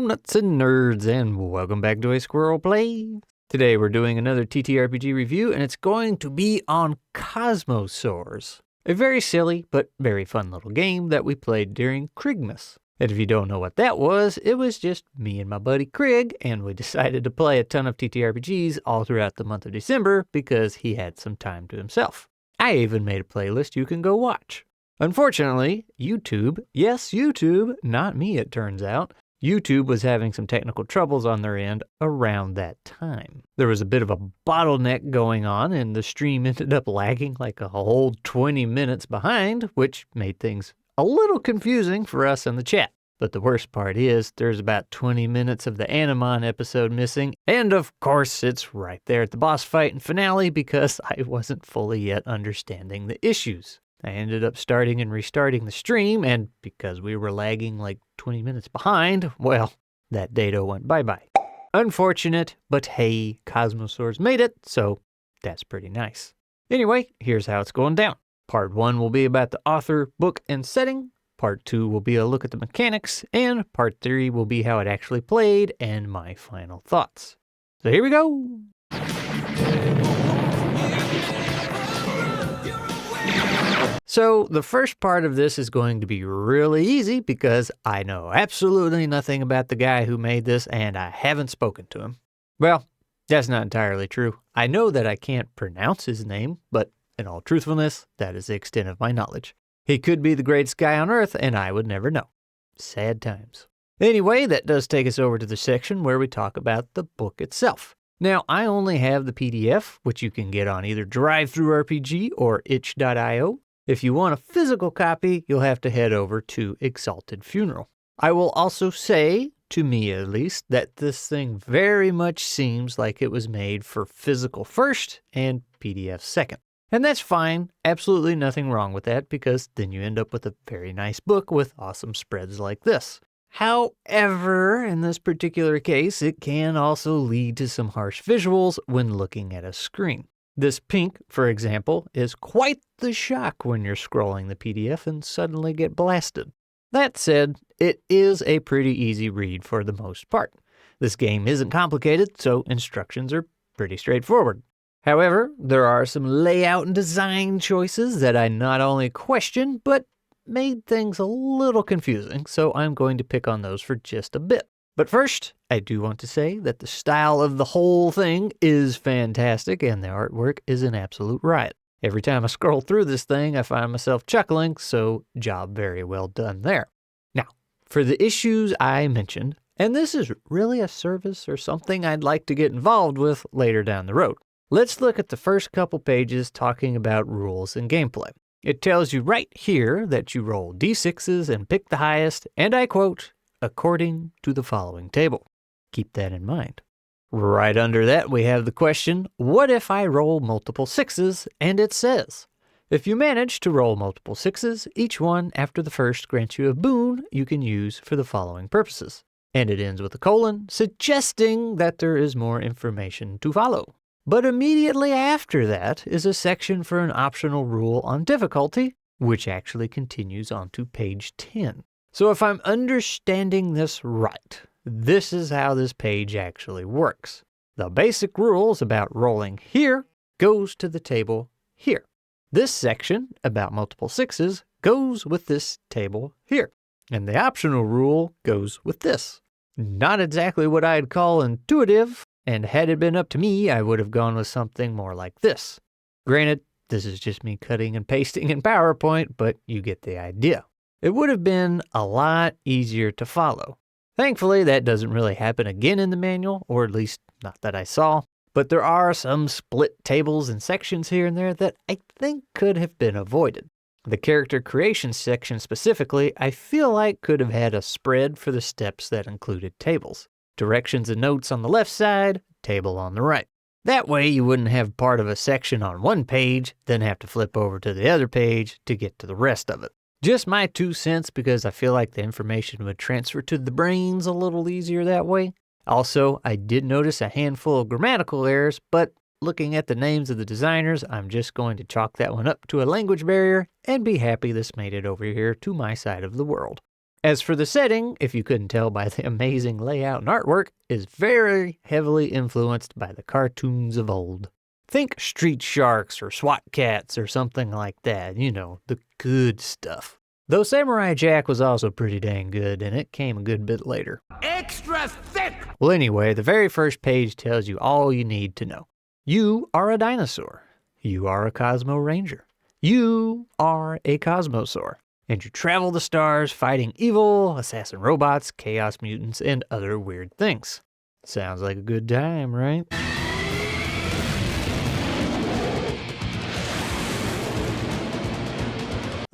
nuts and nerds, and welcome back to a Squirrel Play. Today we're doing another TTRPG review, and it's going to be on Kosmosaurs, a very silly but very fun little game that we played during Krigmas. And if you don't know what that was, it was just me and my buddy Craig, and we decided to play a ton of TTRPGs all throughout the month of December because he had some time to himself. I even made a playlist you can go watch. Unfortunately, YouTube, yes, YouTube, not me it turns out, YouTube was having some technical troubles on their end around that time. There was a bit of a bottleneck going on and the stream ended up lagging like a whole 20 minutes behind, which made things a little confusing for us in the chat. But the worst part is there's about 20 minutes of the Animon episode missing, and of course it's right there at the boss fight and finale because I wasn't fully yet understanding the issues. I ended up starting and restarting the stream, and because we were lagging like 20 minutes behind, well, that data went bye-bye. Unfortunate, but hey, Kosmosaurs made it, so that's pretty nice. Anyway, here's how it's going down. Part 1 will be about the author, book, and setting. Part 2 will be a look at the mechanics, and Part 3 will be how it actually played and my final thoughts. So here we go! So the first part of this is going to be really easy because I know absolutely nothing about the guy who made this and I haven't spoken to him. Well, that's not entirely true. I know that I can't pronounce his name, but in all truthfulness, that is the extent of my knowledge. He could be the greatest guy on earth and I would never know. Sad times. Anyway, that does take us over to the section where we talk about the book itself. Now, I only have the PDF, which you can get on either DriveThruRPG or itch.io. If you want a physical copy, you'll have to head over to Exalted Funeral. I will also say, to me at least, that this thing very much seems like it was made for physical first and PDF second. And that's fine, absolutely nothing wrong with that because then you end up with a very nice book with awesome spreads like this. However, in this particular case, it can also lead to some harsh visuals when looking at a screen. This pink, for example, is quite the shock when you're scrolling the PDF and suddenly get blasted. That said, it is a pretty easy read for the most part. This game isn't complicated, so instructions are pretty straightforward. However, there are some layout and design choices that I not only question, but made things a little confusing, so I'm going to pick on those for just a bit. But first, I do want to say that the style of the whole thing is fantastic and the artwork is an absolute riot. Every time I scroll through this thing, I find myself chuckling, so job very well done there. Now, for the issues I mentioned, and this is really a service or something I'd like to get involved with later down the road. Let's look at the first couple pages talking about rules and gameplay. It tells you right here that you roll d6s and pick the highest, and I quote, according to the following table. Keep that in mind. Right under that, we have the question, what if I roll multiple sixes? And it says, if you manage to roll multiple sixes, each one after the first grants you a boon you can use for the following purposes. And it ends with a colon, suggesting that there is more information to follow. But immediately after that is a section for an optional rule on difficulty, which actually continues on to page 10. So if I'm understanding this right, this is how this page actually works. The basic rules about rolling here goes to the table here. This section about multiple sixes goes with this table here. And the optional rule goes with this. Not exactly what I'd call intuitive, and had it been up to me, I would have gone with something more like this. Granted, this is just me cutting and pasting in PowerPoint, but you get the idea. It would have been a lot easier to follow. Thankfully, that doesn't really happen again in the manual, or at least not that I saw, but there are some split tables and sections here and there that I think could have been avoided. The character creation section specifically, I feel like could have had a spread for the steps that included tables. Directions and notes on the left side, table on the right. That way you wouldn't have part of a section on one page, then have to flip over to the other page to get to the rest of it. Just my 2 cents because I feel like the information would transfer to the brains a little easier that way. Also, I did notice a handful of grammatical errors, but looking at the names of the designers, I'm just going to chalk that one up to a language barrier and be happy this made it over here to my side of the world. As for the setting, if you couldn't tell by the amazing layout and artwork, is very heavily influenced by the cartoons of old. Think Street Sharks or SWAT Cats or something like that, you know, the good stuff. Though Samurai Jack was also pretty dang good, and it came a good bit later. Extra thick! Well, anyway, the very first page tells you all you need to know. You are a dinosaur. You are a Cosmo Ranger. You are a Kosmosaur. And you travel the stars fighting evil, assassin robots, chaos mutants, and other weird things. Sounds like a good time, right?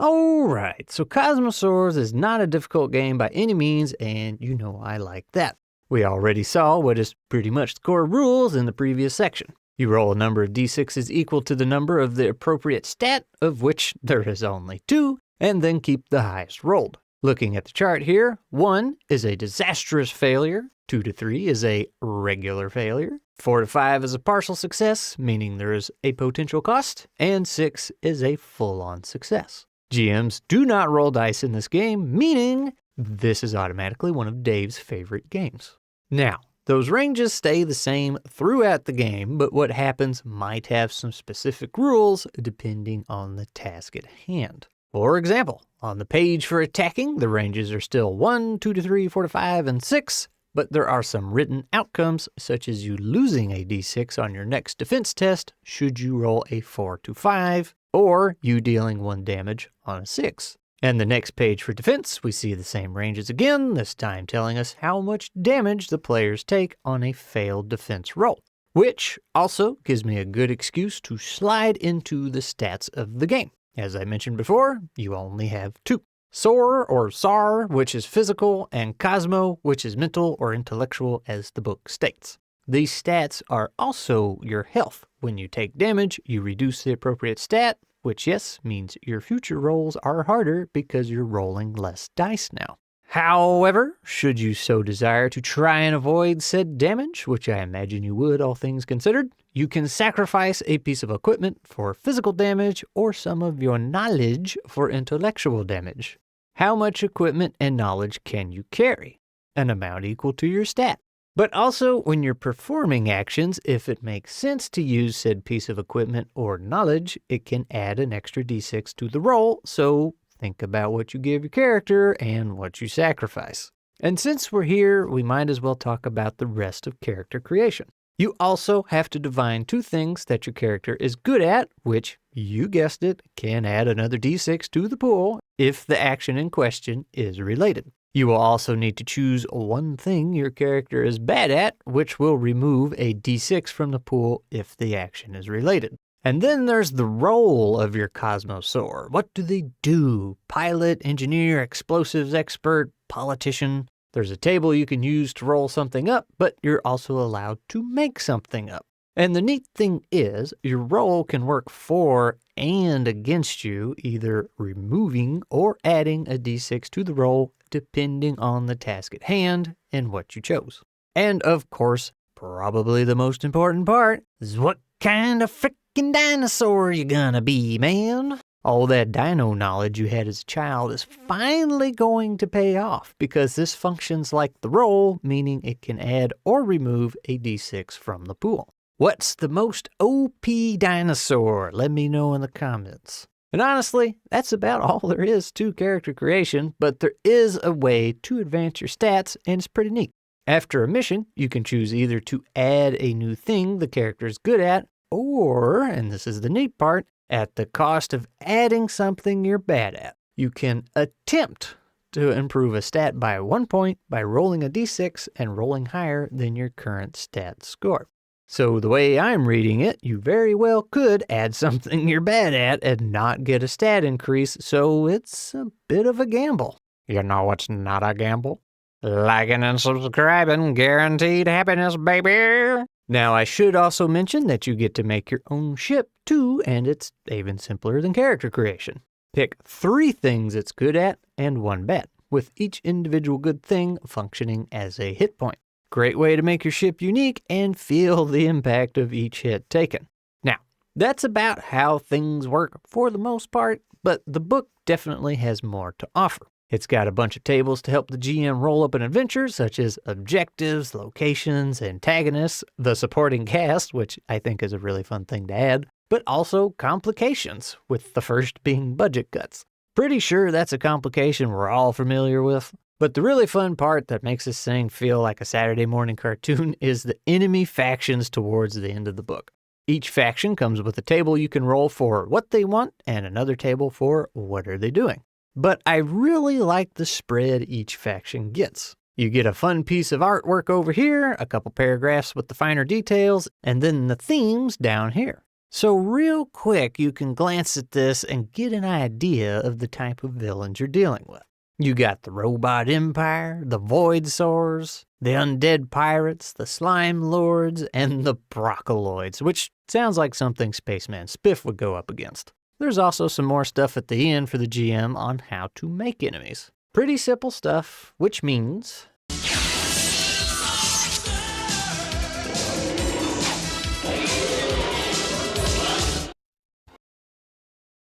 Alright, so Kosmosaurs is not a difficult game by any means, and you know I like that. We already saw what is pretty much the core rules in the previous section. You roll a number of d6s equal to the number of the appropriate stat, of which there is only 2, and then keep the highest rolled. Looking at the chart here, 1 is a disastrous failure, 2 to 3 is a regular failure, 4 to 5 is a partial success, meaning there is a potential cost, and 6 is a full-on success. GMs do not roll dice in this game, meaning this is automatically one of Dave's favorite games. Now, those ranges stay the same throughout the game, but what happens might have some specific rules depending on the task at hand. For example, on the page for attacking, the ranges are still 1, 2 to 3, 4 to 5, and 6, but there are some written outcomes, such as you losing a d6 on your next defense test should you roll a 4 to 5, or you dealing 1 damage on a 6. And the next page for defense, we see the same ranges again, this time telling us how much damage the players take on a failed defense roll, which also gives me a good excuse to slide into the stats of the game. As I mentioned before, you only have 2. Sor or Sar, which is physical, and Cosmo, which is mental or intellectual, as the book states. These stats are also your health. When you take damage, you reduce the appropriate stat, which, yes, means your future rolls are harder because you're rolling less dice now. However, should you so desire to try and avoid said damage, which I imagine you would, all things considered, you can sacrifice a piece of equipment for physical damage or some of your knowledge for intellectual damage. How much equipment and knowledge can you carry? An amount equal to your stat. But also, when you're performing actions, if it makes sense to use said piece of equipment or knowledge, it can add an extra d6 to the roll, so think about what you give your character and what you sacrifice. And since we're here, we might as well talk about the rest of character creation. You also have to divine 2 things that your character is good at, which, you guessed it, can add another d6 to the pool if the action in question is related. You will also need to choose 1 thing your character is bad at, which will remove a d6 from the pool if the action is related. And then there's the role of your Kosmosaur. What do they do? Pilot, engineer, explosives expert, politician. There's a table you can use to roll something up, but you're also allowed to make something up. And the neat thing is, your role can work for and against you, either removing or adding a d6 to the roll, depending on the task at hand and what you chose. And of course, probably the most important part is what kind of frickin' dinosaur you gonna be, man? All that dino knowledge you had as a child is finally going to pay off because this functions like the roll, meaning it can add or remove a d6 from the pool. What's the most OP dinosaur? Let me know in the comments. And honestly, that's about all there is to character creation, but there is a way to advance your stats, and it's pretty neat. After a mission, you can choose either to add a new thing the character is good at, or, and this is the neat part, at the cost of adding something you're bad at. You can attempt to improve a stat by 1 point by rolling a d6 and rolling higher than your current stat score. So the way I'm reading it, you very well could add something you're bad at and not get a stat increase, so it's a bit of a gamble. You know what's not a gamble? Liking and subscribing, guaranteed happiness, baby! Now, I should also mention that you get to make your own ship, too, and it's even simpler than character creation. Pick 3 things it's good at and 1 bad, with each individual good thing functioning as a hit point. Great way to make your ship unique and feel the impact of each hit taken. Now, that's about how things work for the most part, but the book definitely has more to offer. It's got a bunch of tables to help the GM roll up an adventure, such as objectives, locations, antagonists, the supporting cast, which I think is a really fun thing to add, but also complications, with the first being budget cuts. Pretty sure that's a complication we're all familiar with. But the really fun part that makes this thing feel like a Saturday morning cartoon is the enemy factions towards the end of the book. Each faction comes with a table you can roll for what they want and another table for what are they doing. But I really like the spread each faction gets. You get a fun piece of artwork over here, a couple paragraphs with the finer details, and then the themes down here. So real quick, you can glance at this and get an idea of the type of villains you're dealing with. You got the Robot Empire, the Voidsaurs, the Undead Pirates, the Slime Lords, and the Broccoloids, which sounds like something Spaceman Spiff would go up against. There's also some more stuff at the end for the GM on how to make enemies. Pretty simple stuff, which means...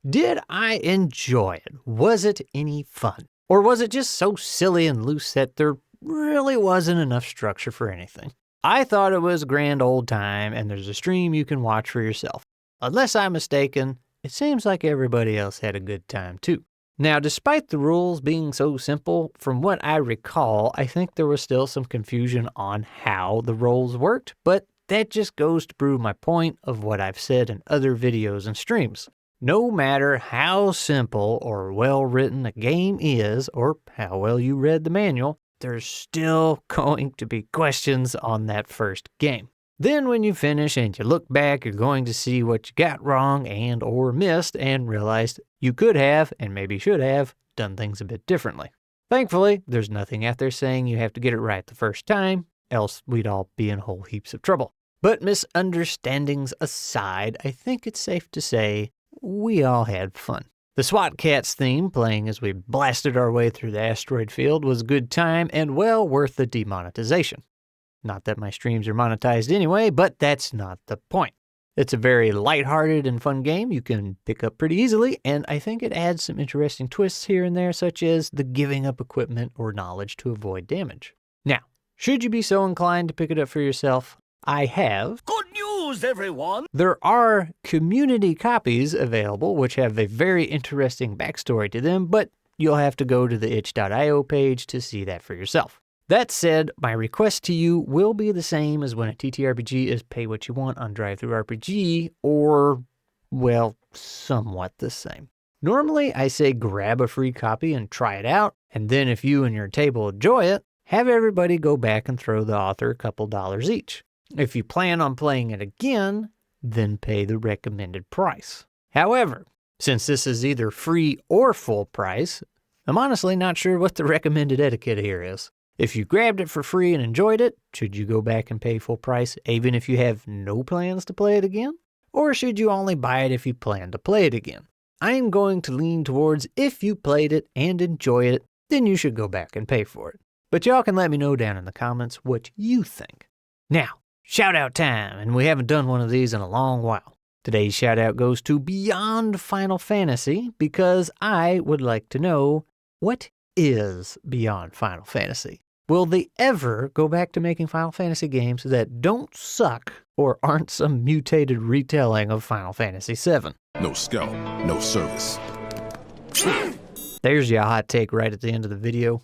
Did I enjoy it? Was it any fun? Or was it just so silly and loose that there really wasn't enough structure for anything? I thought it was a grand old time, and there's a stream you can watch for yourself. Unless I'm mistaken, it seems like everybody else had a good time too. Now, despite the rules being so simple, from what I recall, I think there was still some confusion on how the roles worked, but that just goes to prove my point of what I've said in other videos and streams. No matter how simple or well written a game is, or how well you read the manual, there's still going to be questions on that first game. Then when you finish and you look back, you're going to see what you got wrong and or missed and realized you could have, and maybe should have, done things a bit differently. Thankfully, there's nothing out there saying you have to get it right the first time, else we'd all be in whole heaps of trouble. But misunderstandings aside, I think it's safe to say we all had fun. The SWAT Cats theme, playing as we blasted our way through the asteroid field, was a good time and well worth the demonetization. Not that my streams are monetized anyway, but that's not the point. It's a very lighthearted and fun game you can pick up pretty easily, and I think it adds some interesting twists here and there, such as the giving up equipment or knowledge to avoid damage. Now, should you be so inclined to pick it up for yourself, I have... Good news, everyone! There are community copies available, which have a very interesting backstory to them, but you'll have to go to the itch.io page to see that for yourself. That said, my request to you will be the same as when a TTRPG is pay what you want on DriveThruRPG, or, well, somewhat the same. Normally, I say grab a free copy and try it out, and then if you and your table enjoy it, have everybody go back and throw the author a couple dollars each. If you plan on playing it again, then pay the recommended price. However, since this is either free or full price, I'm honestly not sure what the recommended etiquette here is. If you grabbed it for free and enjoyed it, should you go back and pay full price even if you have no plans to play it again? Or should you only buy it if you plan to play it again? I'm going to lean towards if you played it and enjoyed it, then you should go back and pay for it. But y'all can let me know down in the comments what you think. Now, shout out time, and we haven't done one of these in a long while. Today's shout out goes to Beyond Final Fantasy because I would like to know, what is Beyond Final Fantasy? Will they ever go back to making Final Fantasy games that don't suck or aren't some mutated retelling of Final Fantasy VII? No scout, no service. There's your hot take right at the end of the video.